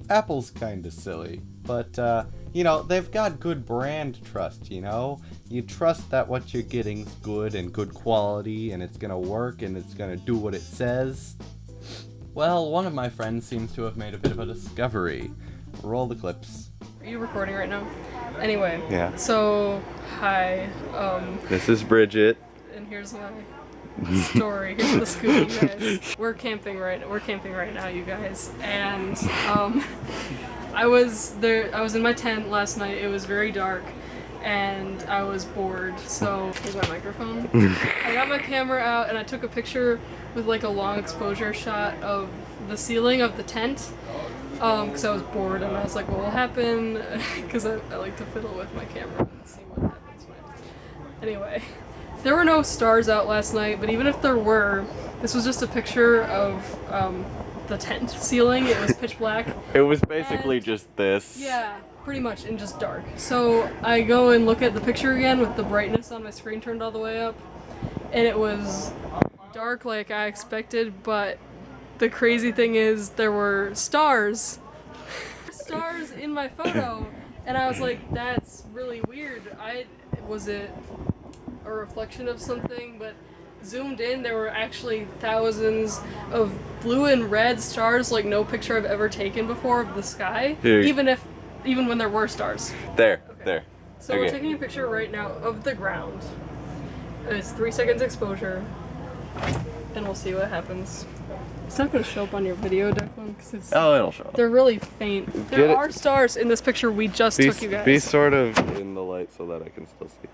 Apple's kinda silly, but, you know, they've got good brand trust, you know? You trust that what you're getting's good and good quality, and it's gonna work, and it's gonna do what it says. Well, one of my friends seems to have made a bit of a discovery. Roll the clips. Are you recording right now? Anyway. Yeah. So, hi. This is Bridget. And here's my story. Here's the scoop, you guys. We're camping right now, you guys. And I was in my tent last night. It was very dark and I was bored. So, here's my microphone. I got my camera out and I took a picture with like a long exposure shot of the ceiling of the tent. Because I was bored and I was like, what will happen? Because I like to fiddle with my camera and see what happens when. Anyway, there were no stars out last night, but even if there were, this was just a picture of the tent ceiling. It was pitch black. It was basically just this. Yeah, pretty much, and just dark. So I go and look at the picture again with the brightness on my screen turned all the way up, and it was dark like I expected, but the crazy thing is there were stars in my photo, and I was like, that's really weird. Was it a reflection of something? But zoomed in, there were actually thousands of blue and red stars, like no picture I've ever taken before of the sky. Here. Even when there were stars. There, Okay. there. So Okay. we're taking a picture right now of the ground. It's 3 seconds exposure, and we'll see what happens. It's not going to show up on your video, Declan, because it's... Oh, it'll show up. They're really faint. Get There it- are stars in this picture we just took, you guys. Be sort of in the light so that I can still see.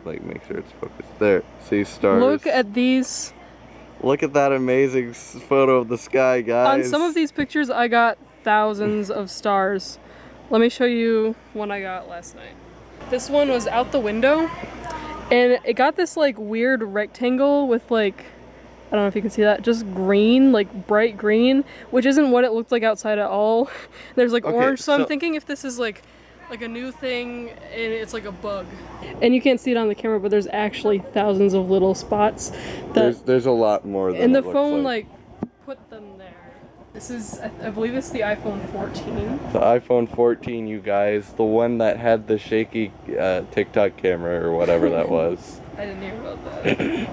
Like, make sure it's focused. There, see stars. Look at these. Look at that amazing photo of the sky, guys. On some of these pictures, I got thousands of stars. Let me show you one I got last night. This one was out the window, and it got this, like, weird rectangle with, like, I don't know if you can see that, just green, like bright green, which isn't what it looked like outside at all. There's like Okay, orange, so I'm so- thinking if this is like a new thing and it's like a bug. And you can't see it on the camera, but there's actually thousands of little spots that There's a lot more than and the it looks phone like. put them there. This is, I believe it's the iPhone 14. The iPhone 14, you guys, the one that had the shaky TikTok camera or whatever that was. I didn't hear about that.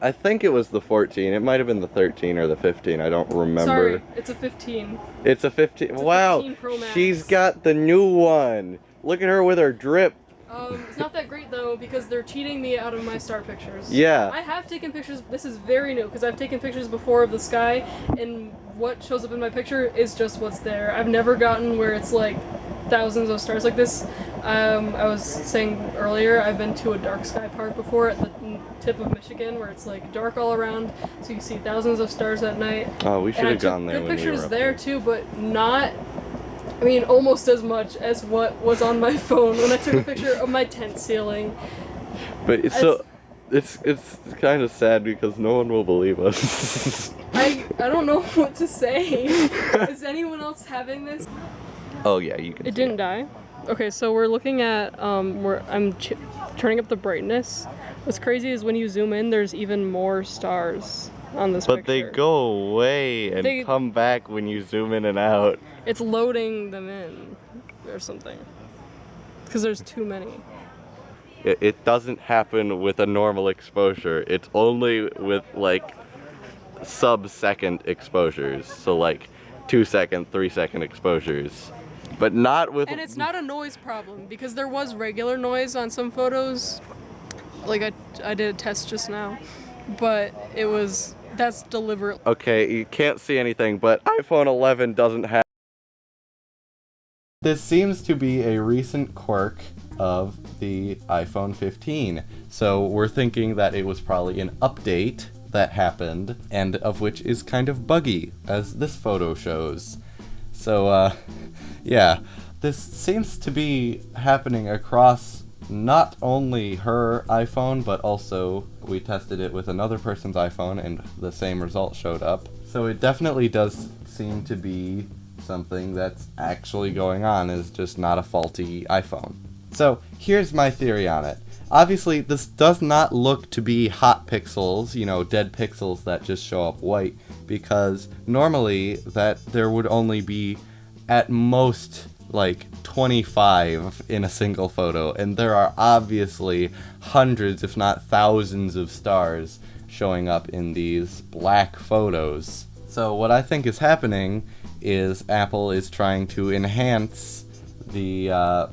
I think it was the 14. It might have been the 13 or the 15. I don't remember. Sorry, it's a 15. It's a 15. It's a Wow, 15 Pro Max. she's got the new one. Look at her with her drip. It's not that great though because they're cheating me out of my star pictures. Yeah. I have taken pictures, this is very new because I've taken pictures before of the sky and what shows up in my picture is just what's there. I've never gotten where it's like thousands of stars like this. I was saying earlier, I've been to a dark sky park before at the tip of Michigan where it's like dark all around so you see thousands of stars at night. Oh, we should And I have gone took there good when we were pictures up there too, but not, I mean, almost as much as what was on my phone when I took a picture of my tent ceiling. But so, it's kind of sad because no one will believe us. I don't know what to say. Is anyone else having this? Oh yeah, you can. It see didn't die. Okay, so we're looking at where I'm turning up the brightness. What's crazy is when you zoom in, there's even more stars on this But picture. they go away and come back when you zoom in and out. It's loading them in or something. Because there's too many. It doesn't happen with a normal exposure. It's only with like sub-second exposures. So like 2 second, 3 second exposures. But not with... And it's not a noise problem because there was regular noise on some photos. Like I did a test just now. But that's deliberate. Okay, you can't see anything, but iPhone 11 doesn't have... This seems to be a recent quirk of the iPhone 15. So we're thinking that it was probably an update that happened, and of which is kind of buggy, as this photo shows. So, yeah, this seems to be happening across not only her iPhone, but also we tested it with another person's iPhone and the same result showed up. So it definitely does seem to be something that's actually going on, is just not a faulty iPhone. So here's my theory on it. Obviously, this does not look to be hot pixels, you know, dead pixels that just show up white, because normally that there would only be at most like 25 in a single photo, and there are obviously hundreds, if not thousands, of stars showing up in these black photos. So what I think is happening is Apple is trying to enhance the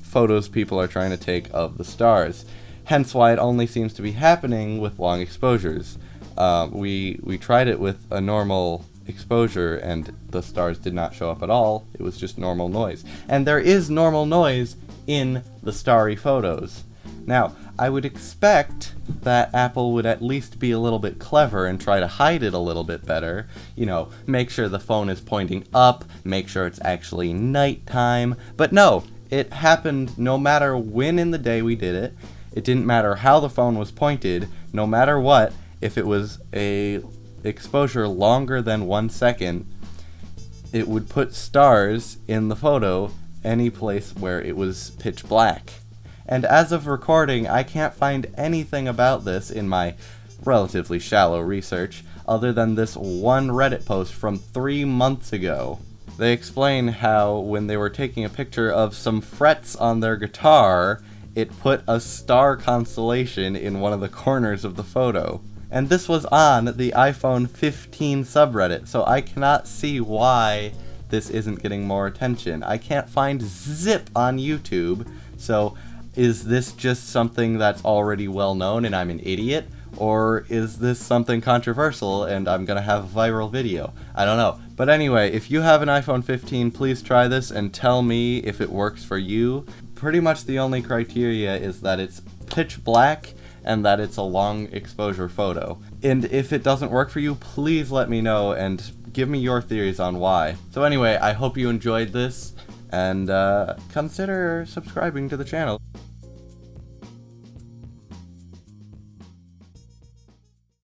photos people are trying to take of the stars. Hence why it only seems to be happening with long exposures. We tried it with a normal exposure and the stars did not show up at all. It was just normal noise. And there is normal noise in the starry photos. Now, I would expect that Apple would at least be a little bit clever and try to hide it a little bit better. You know, make sure the phone is pointing up, make sure it's actually nighttime. But no, it happened no matter when in the day we did it. It didn't matter how the phone was pointed, no matter what. If it was a exposure longer than 1 second, it would put stars in the photo any place where it was pitch black. And as of recording, I can't find anything about this in my relatively shallow research other than this one Reddit post from 3 months ago. They explain how when they were taking a picture of some frets on their guitar, it put a star constellation in one of the corners of the photo. And this was on the iPhone 15 subreddit, so I cannot see why this isn't getting more attention. I can't find zip on YouTube, so is this just something that's already well known and I'm an idiot? Or is this something controversial and I'm gonna have a viral video? I don't know. But anyway, if you have an iPhone 15, please try this and tell me if it works for you. Pretty much the only criteria is that it's pitch black and that it's a long exposure photo. And if it doesn't work for you, please let me know and give me your theories on why. So anyway, I hope you enjoyed this, and consider subscribing to the channel.